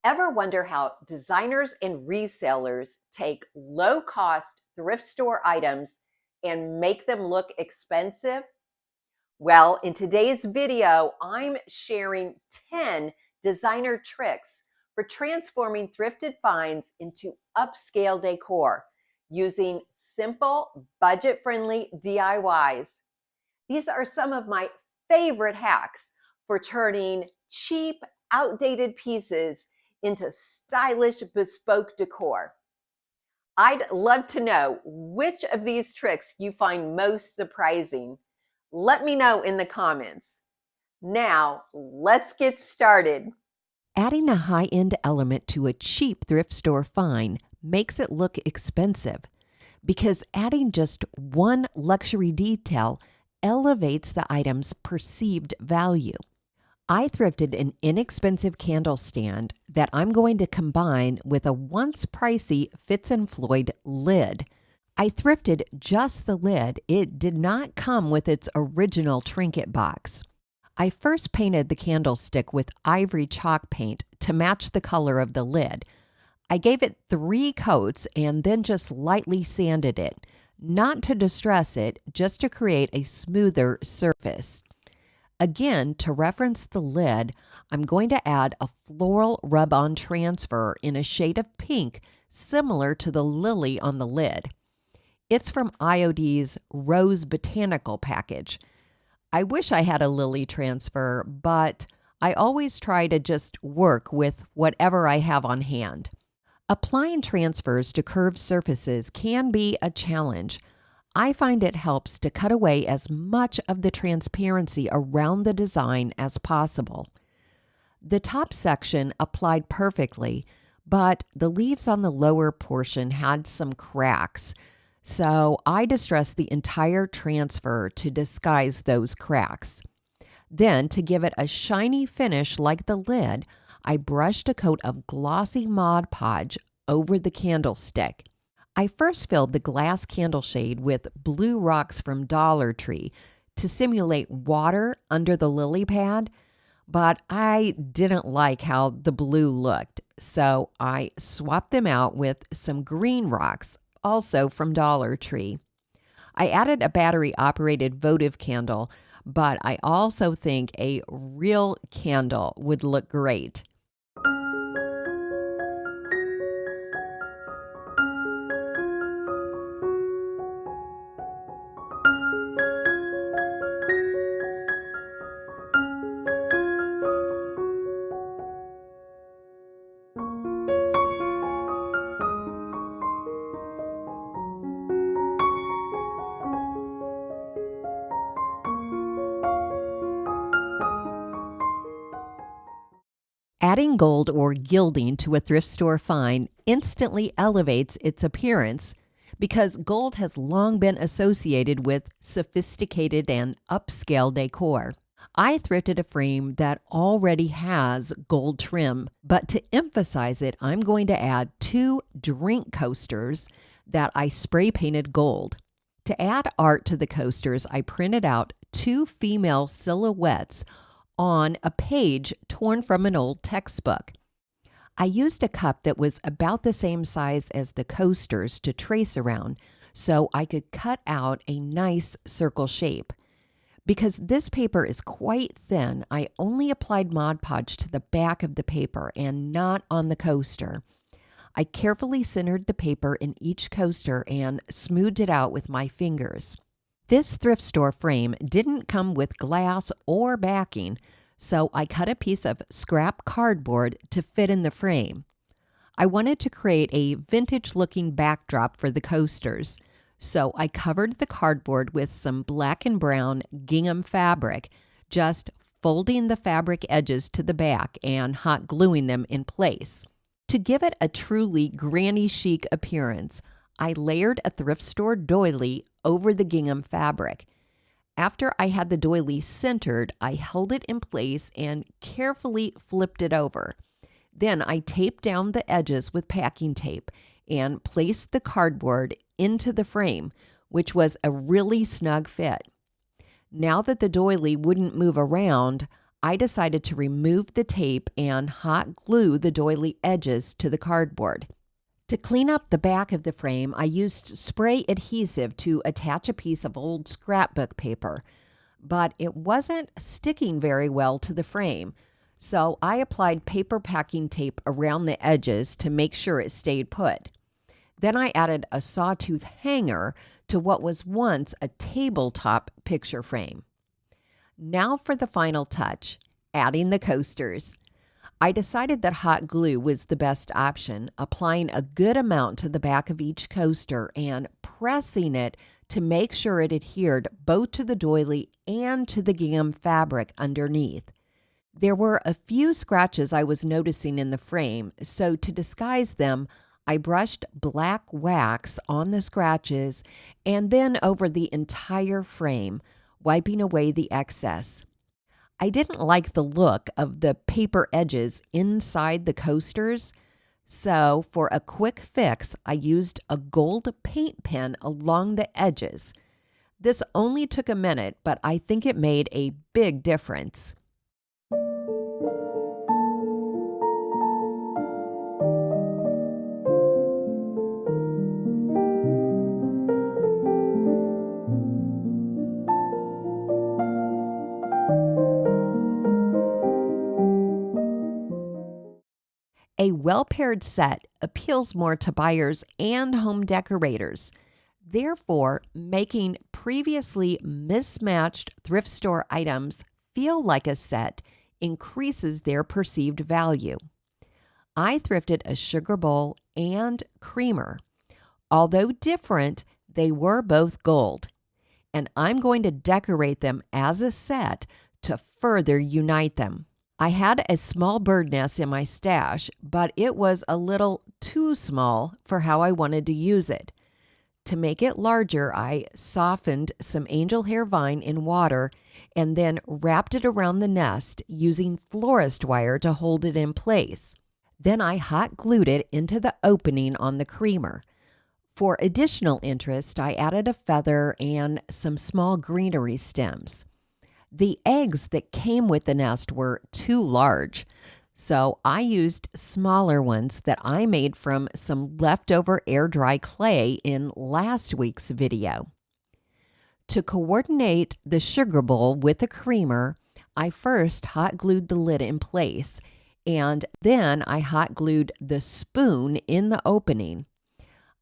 Ever wonder how designers and resellers take low-cost thrift store items and make them look expensive? Well, in today's video, I'm sharing 10 designer tricks for transforming thrifted finds into upscale decor using simple, budget-friendly DIYs. These are some of my favorite hacks for turning cheap, outdated pieces into stylish, bespoke decor. I'd love to know which of these tricks you find most surprising. Let me know in the comments. Now, let's get started. Adding a high-end element to a cheap thrift store find makes it look expensive because adding just one luxury detail elevates the item's perceived value. I thrifted an inexpensive candle stand that I'm going to combine with a once pricey Fitz & Floyd lid. I thrifted just the lid. It did not come with its original trinket box. I first painted the candlestick with ivory chalk paint to match the color of the lid. I gave it 3 coats and then just lightly sanded it, not to distress it, just to create a smoother surface. Again, to reference the lid, I'm going to add a floral rub-on transfer in a shade of pink similar to the lily on the lid. It's from IOD's Rose Botanical package. I wish I had a lily transfer, but I always try to just work with whatever I have on hand. Applying transfers to curved surfaces can be a challenge. I find it helps to cut away as much of the transparency around the design as possible. The top section applied perfectly, but the leaves on the lower portion had some cracks, so I distressed the entire transfer to disguise those cracks. Then, to give it a shiny finish like the lid, I brushed a coat of glossy Mod Podge over the candlestick. I first filled the glass candle shade with blue rocks from Dollar Tree to simulate water under the lily pad, but I didn't like how the blue looked, so I swapped them out with some green rocks, also from Dollar Tree. I added a battery-operated votive candle, but I also think a real candle would look great. Adding gold or gilding to a thrift store find instantly elevates its appearance because gold has long been associated with sophisticated and upscale decor. I thrifted a frame that already has gold trim, but to emphasize it, I'm going to add 2 drink coasters that I spray painted gold. To add art to the coasters, I printed out 2 female silhouettes on a page torn from an old textbook. I used a cup that was about the same size as the coasters to trace around, so I could cut out a nice circle shape. Because this paper is quite thin, I only applied Mod Podge to the back of the paper and not on the coaster. I carefully centered the paper in each coaster and smoothed it out with my fingers. This thrift store frame didn't come with glass or backing, so I cut a piece of scrap cardboard to fit in the frame. I wanted to create a vintage-looking backdrop for the coasters, so I covered the cardboard with some black and brown gingham fabric, just folding the fabric edges to the back and hot gluing them in place. To give it a truly granny chic appearance, I layered a thrift store doily over the gingham fabric. After I had the doily centered, I held it in place and carefully flipped it over. Then I taped down the edges with packing tape and placed the cardboard into the frame, which was a really snug fit. Now that the doily wouldn't move around, I decided to remove the tape and hot glue the doily edges to the cardboard. To clean up the back of the frame, I used spray adhesive to attach a piece of old scrapbook paper, but it wasn't sticking very well to the frame, so I applied paper packing tape around the edges to make sure it stayed put. Then I added a sawtooth hanger to what was once a tabletop picture frame. Now for the final touch, adding the coasters. I decided that hot glue was the best option, applying a good amount to the back of each coaster and pressing it to make sure it adhered both to the doily and to the gingham fabric underneath. There were a few scratches I was noticing in the frame, so to disguise them, I brushed black wax on the scratches and then over the entire frame, wiping away the excess. I didn't like the look of the paper edges inside the coasters, so for a quick fix, I used a gold paint pen along the edges. This only took a minute, but I think it made a big difference. A well-paired set appeals more to buyers and home decorators. Therefore, making previously mismatched thrift store items feel like a set increases their perceived value. I thrifted a sugar bowl and creamer. Although different, they were both gold, and I'm going to decorate them as a set to further unite them. I had a small bird nest in my stash, but it was a little too small for how I wanted to use it. To make it larger, I softened some angel hair vine in water and then wrapped it around the nest using florist wire to hold it in place. Then I hot glued it into the opening on the creamer. For additional interest, I added a feather and some small greenery stems. The eggs that came with the nest were too large, so I used smaller ones that I made from some leftover air-dry clay in last week's video. To coordinate the sugar bowl with the creamer, I first hot glued the lid in place, and then I hot glued the spoon in the opening.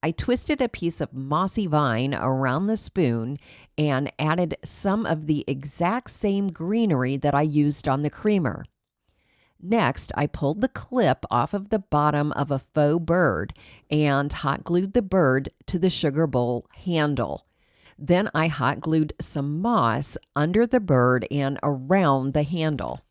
I twisted a piece of mossy vine around the spoon and added some of the exact same greenery that I used on the creamer. Next, I pulled the clip off of the bottom of a faux bird and hot glued the bird to the sugar bowl handle. Then I hot glued some moss under the bird and around the handle.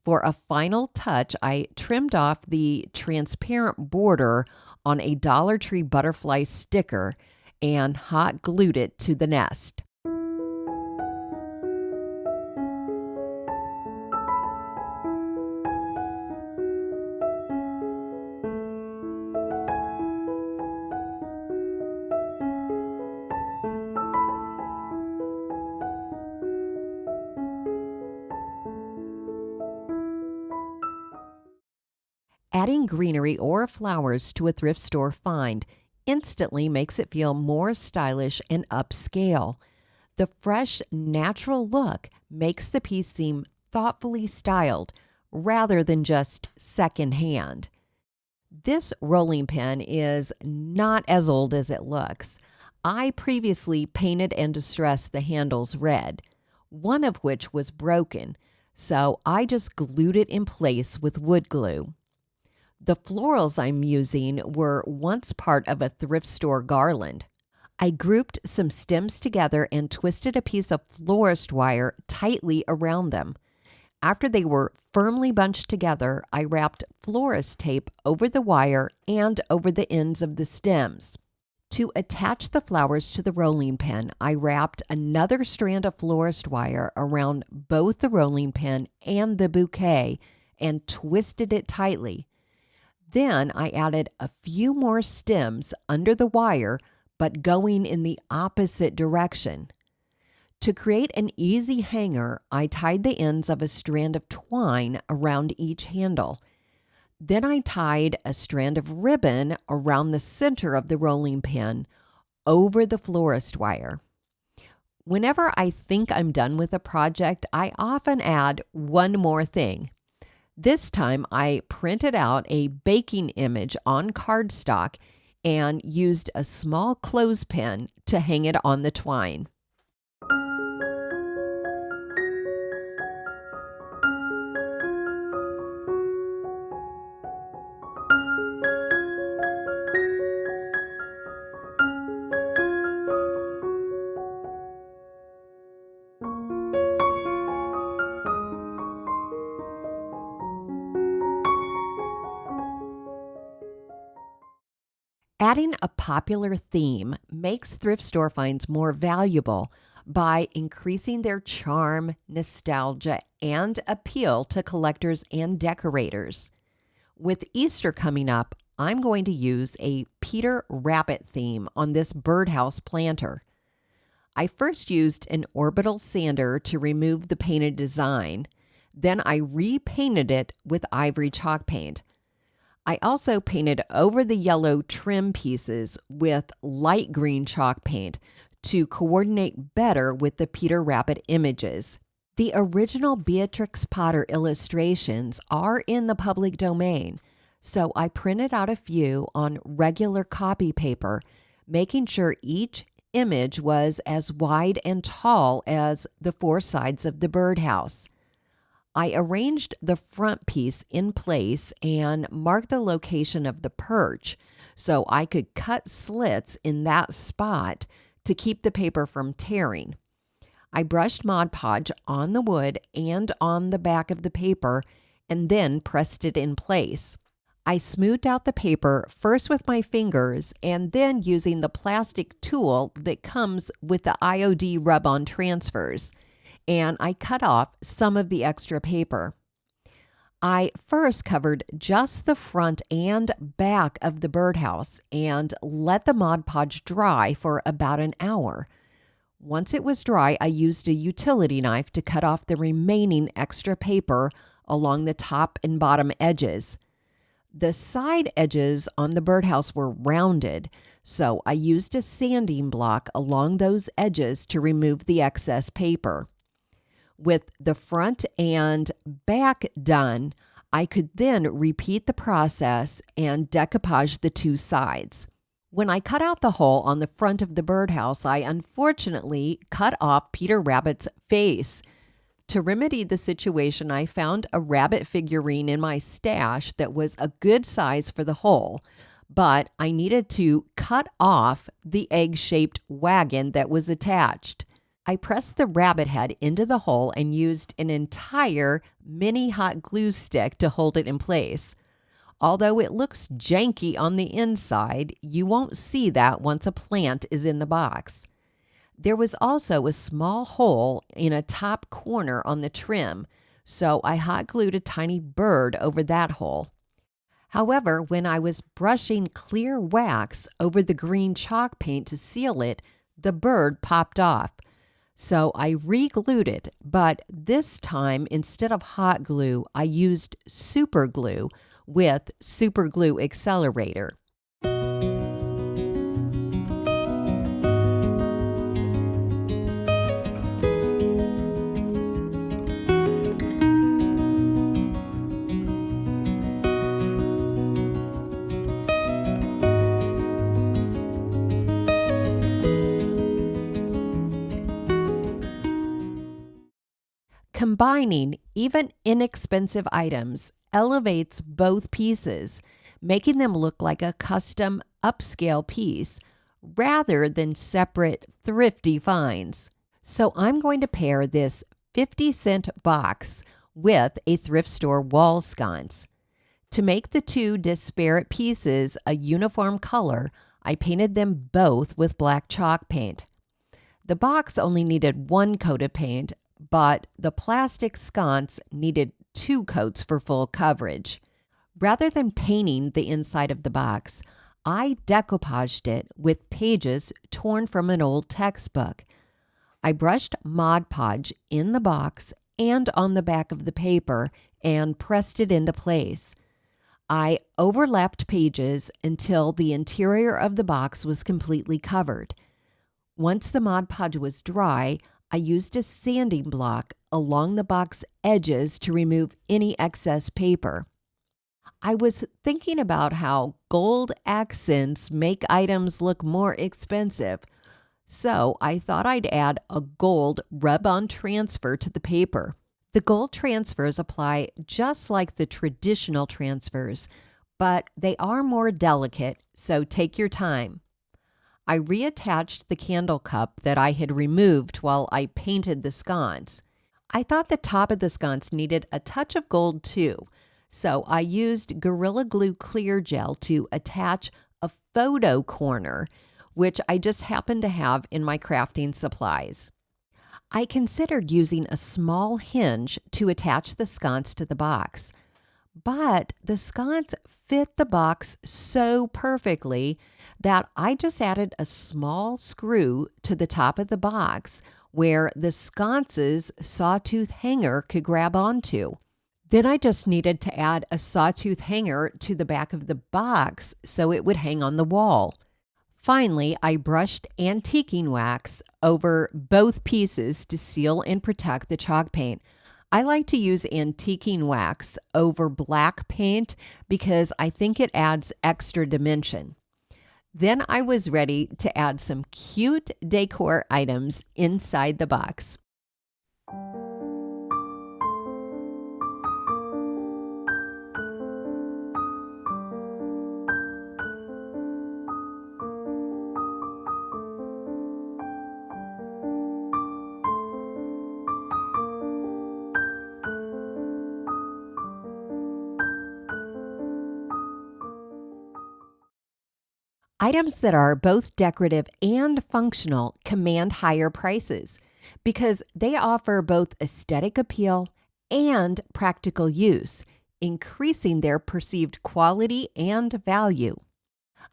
For a final touch, I trimmed off the transparent border on a Dollar Tree butterfly sticker and hot glued it to the nest. Adding greenery or flowers to a thrift store find instantly makes it feel more stylish and upscale. The fresh, natural look makes the piece seem thoughtfully styled rather than just secondhand. This rolling pin is not as old as it looks. I previously painted and distressed the handles red, one of which was broken, so I just glued it in place with wood glue. The florals I'm using were once part of a thrift store garland. I grouped some stems together and twisted a piece of florist wire tightly around them. After they were firmly bunched together, I wrapped florist tape over the wire and over the ends of the stems. To attach the flowers to the rolling pin, I wrapped another strand of florist wire around both the rolling pin and the bouquet and twisted it tightly. Then I added a few more stems under the wire, but going in the opposite direction. To create an easy hanger, I tied the ends of a strand of twine around each handle. Then I tied a strand of ribbon around the center of the rolling pin over the florist wire. Whenever I think I'm done with a project, I often add one more thing. This time I printed out a baking image on cardstock and used a small clothespin to hang it on the twine. Adding a popular theme makes thrift store finds more valuable by increasing their charm, nostalgia, and appeal to collectors and decorators. With Easter coming up, I'm going to use a Peter Rabbit theme on this birdhouse planter. I first used an orbital sander to remove the painted design. Then I repainted it with ivory chalk paint. I also painted over the yellow trim pieces with light green chalk paint to coordinate better with the Peter Rabbit images. The original Beatrix Potter illustrations are in the public domain, so I printed out a few on regular copy paper, making sure each image was as wide and tall as the four sides of the birdhouse. I arranged the front piece in place and marked the location of the perch so I could cut slits in that spot to keep the paper from tearing. I brushed Mod Podge on the wood and on the back of the paper and then pressed it in place. I smoothed out the paper first with my fingers and then using the plastic tool that comes with the IOD rub-on transfers, and I cut off some of the extra paper. I first covered just the front and back of the birdhouse and let the Mod Podge dry for about an hour. Once it was dry, I used a utility knife to cut off the remaining extra paper along the top and bottom edges. The side edges on the birdhouse were rounded, so I used a sanding block along those edges to remove the excess paper. With the front and back done, I could then repeat the process and decoupage the two sides. When I cut out the hole on the front of the birdhouse, I unfortunately cut off Peter Rabbit's face. To remedy the situation, I found a rabbit figurine in my stash that was a good size for the hole, but I needed to cut off the egg-shaped wagon that was attached. I pressed the rabbit head into the hole and used an entire mini hot glue stick to hold it in place. Although it looks janky on the inside, you won't see that once a plant is in the box. There was also a small hole in a top corner on the trim, so I hot glued a tiny bird over that hole. However, when I was brushing clear wax over the green chalk paint to seal it, the bird popped off. So I re-glued it, but this time instead of hot glue, I used super glue with Super Glue Accelerator. Combining even inexpensive items elevates both pieces, making them look like a custom upscale piece rather than separate thrifty finds. So I'm going to pair this 50-cent box with a thrift store wall sconce. To make the two disparate pieces a uniform color, I painted them both with black chalk paint. The box only needed one coat of paint, but the plastic sconce needed 2 coats for full coverage. Rather than painting the inside of the box, I decoupaged it with pages torn from an old textbook. I brushed Mod Podge in the box and on the back of the paper and pressed it into place. I overlapped pages until the interior of the box was completely covered. Once the Mod Podge was dry, I used a sanding block along the box edges to remove any excess paper. I was thinking about how gold accents make items look more expensive, so I thought I'd add a gold rub-on transfer to the paper. The gold transfers apply just like the traditional transfers, but they are more delicate, so take your time. I reattached the candle cup that I had removed while I painted the sconce. I thought the top of the sconce needed a touch of gold too, so I used Gorilla Glue Clear Gel to attach a photo corner, which I just happened to have in my crafting supplies. I considered using a small hinge to attach the sconce to the box, but the sconce fit the box so perfectly that I just added a small screw to the top of the box where the sconce's sawtooth hanger could grab onto. Then I just needed to add a sawtooth hanger to the back of the box so it would hang on the wall. Finally, I brushed antiquing wax over both pieces to seal and protect the chalk paint. I like to use antiquing wax over black paint because I think it adds extra dimension. Then I was ready to add some cute decor items inside the box. Items that are both decorative and functional command higher prices because they offer both aesthetic appeal and practical use, increasing their perceived quality and value.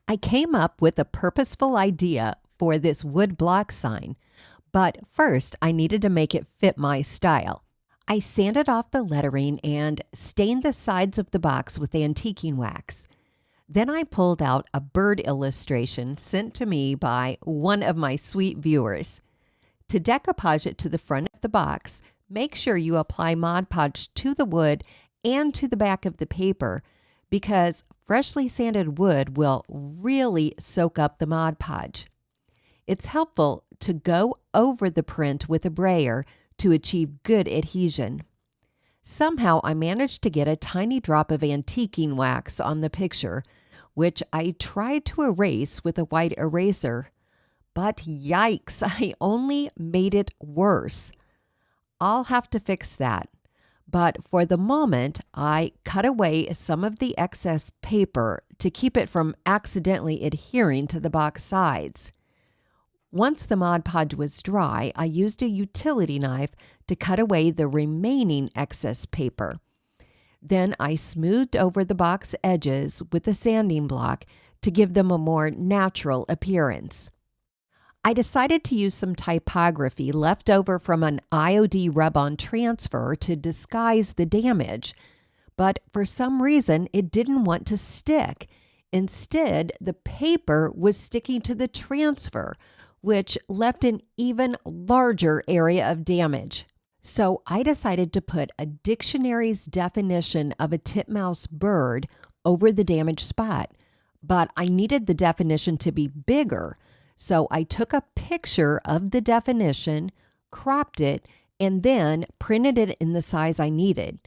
I came up with a purposeful idea for this wood block sign, but first I needed to make it fit my style. I sanded off the lettering and stained the sides of the box with antiquing wax. Then I pulled out a bird illustration sent to me by one of my sweet viewers. To decoupage it to the front of the box, make sure you apply Mod Podge to the wood and to the back of the paper because freshly sanded wood will really soak up the Mod Podge. It's helpful to go over the print with a brayer to achieve good adhesion. Somehow I managed to get a tiny drop of antiquing wax on the picture, which I tried to erase with a white eraser. But yikes, I only made it worse. I'll have to fix that. But for the moment, I cut away some of the excess paper to keep it from accidentally adhering to the box sides. Once the Mod Podge was dry, I used a utility knife to cut away the remaining excess paper. Then I smoothed over the box edges with a sanding block to give them a more natural appearance. I decided to use some typography left over from an IOD rub-on transfer to disguise the damage, but for some reason it didn't want to stick. Instead, the paper was sticking to the transfer, which left an even larger area of damage. So I decided to put a dictionary's definition of a titmouse bird over the damaged spot, but I needed the definition to be bigger, so I took a picture of the definition, cropped it, and then printed it in the size I needed.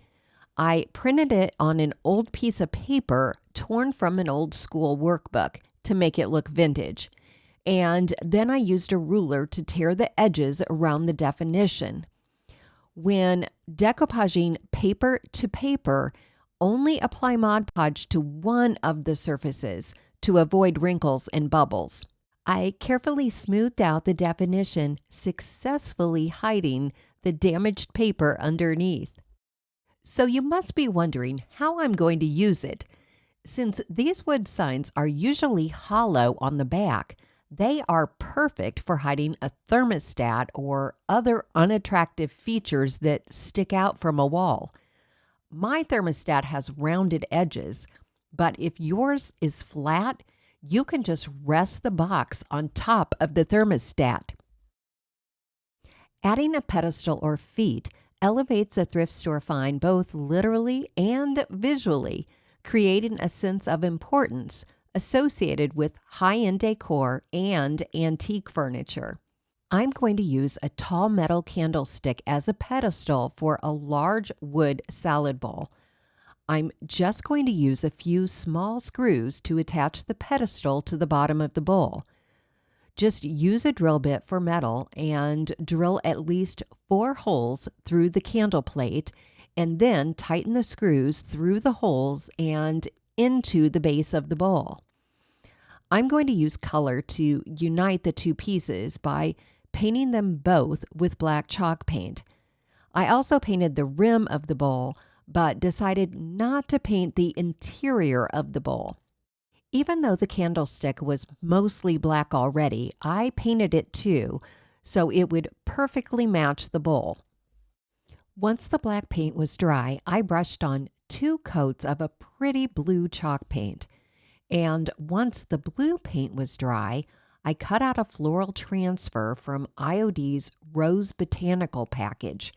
I printed it on an old piece of paper torn from an old school workbook to make it look vintage. And then I used a ruler to tear the edges around the definition. When decoupaging paper to paper, only apply Mod Podge to one of the surfaces to avoid wrinkles and bubbles. I carefully smoothed out the definition, successfully hiding the damaged paper underneath. So you must be wondering how I'm going to use it. Since these wood signs are usually hollow on the back, They are perfect for hiding a thermostat or other unattractive features that stick out from a wall. My thermostat has rounded edges, but if yours is flat, you can just rest the box on top of the thermostat. Adding a pedestal or feet elevates a thrift store find both literally and visually, creating a sense of importance associated with high-end decor and antique furniture. I'm going to use a tall metal candlestick as a pedestal for a large wood salad bowl. I'm just going to use a few small screws to attach the pedestal to the bottom of the bowl. Just use a drill bit for metal and drill at least 4 holes through the candle plate, and then tighten the screws through the holes and into the base of the bowl. I'm going to use color to unite the two pieces by painting them both with black chalk paint. I also painted the rim of the bowl, but decided not to paint the interior of the bowl. Even though the candlestick was mostly black already, I painted it too, so it would perfectly match the bowl. Once the black paint was dry, I brushed on 2 coats of a pretty blue chalk paint. And once the blue paint was dry, I cut out a floral transfer from IOD's Rose Botanical package.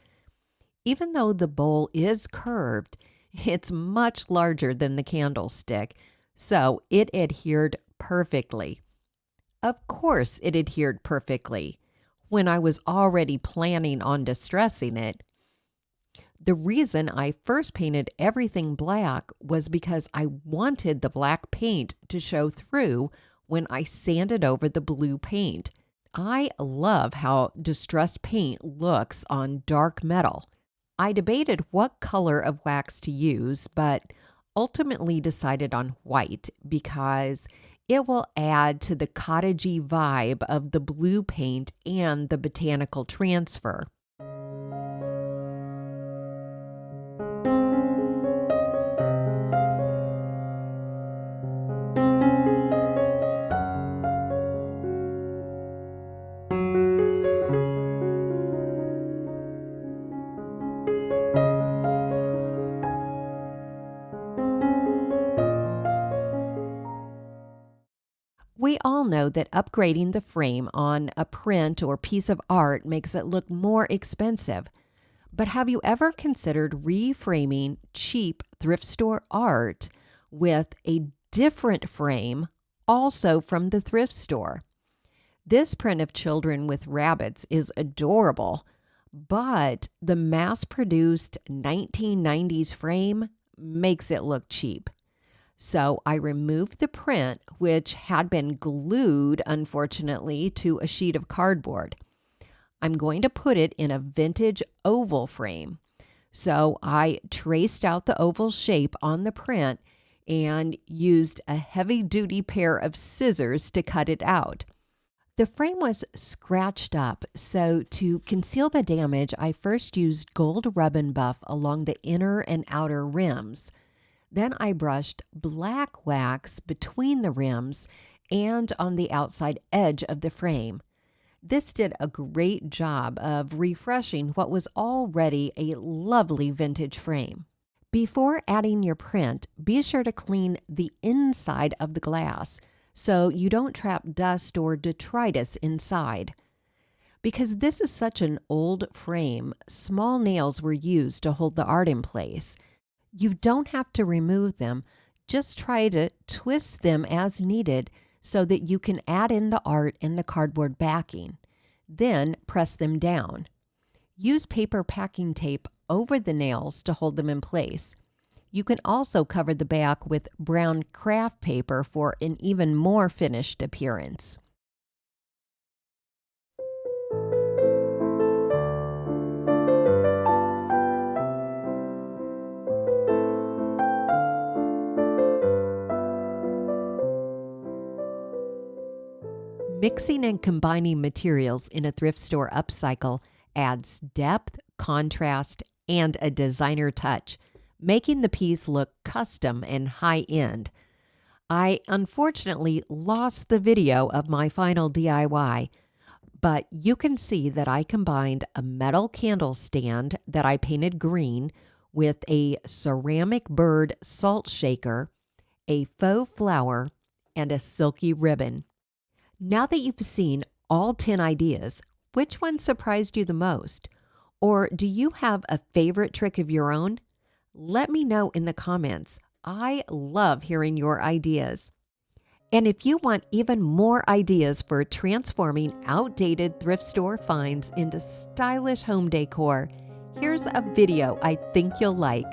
Even though the bowl is curved, it's much larger than the candlestick, so it adhered perfectly. Of course it adhered perfectly when I was already planning on distressing it. The reason I first painted everything black was because I wanted the black paint to show through when I sanded over the blue paint. I love how distressed paint looks on dark metal. I debated what color of wax to use, but ultimately decided on white because it will add to the cottagey vibe of the blue paint and the botanical transfer. We all know that upgrading the frame on a print or piece of art makes it look more expensive. But have you ever considered reframing cheap thrift store art with a different frame, also from the thrift store? This print of children with rabbits is adorable, but the mass-produced 1990s frame makes it look cheap. So I removed the print, which had been glued, unfortunately, to a sheet of cardboard. I'm going to put it in a vintage oval frame. So I traced out the oval shape on the print and used a heavy-duty pair of scissors to cut it out. The frame was scratched up, so to conceal the damage, I first used gold rub and buff along the inner and outer rims. Then I brushed black wax between the rims and on the outside edge of the frame. This did a great job of refreshing what was already a lovely vintage frame. Before adding your print, be sure to clean the inside of the glass so you don't trap dust or detritus inside. Because this is such an old frame, small nails were used to hold the art in place. You don't have to remove them, just try to twist them as needed so that you can add in the art and the cardboard backing. Then press them down. Use paper packing tape over the nails to hold them in place. You can also cover the back with brown craft paper for an even more finished appearance. Mixing and combining materials in a thrift store upcycle adds depth, contrast, and a designer touch, making the piece look custom and high-end. I unfortunately lost the video of my final DIY, but you can see that I combined a metal candle stand that I painted green with a ceramic bird salt shaker, a faux flower, and a silky ribbon. Now that you've seen all 10 ideas, which one surprised you the most? Or do you have a favorite trick of your own? Let me know in the comments. I love hearing your ideas. And if you want even more ideas for transforming outdated thrift store finds into stylish home decor, here's a video I think you'll like.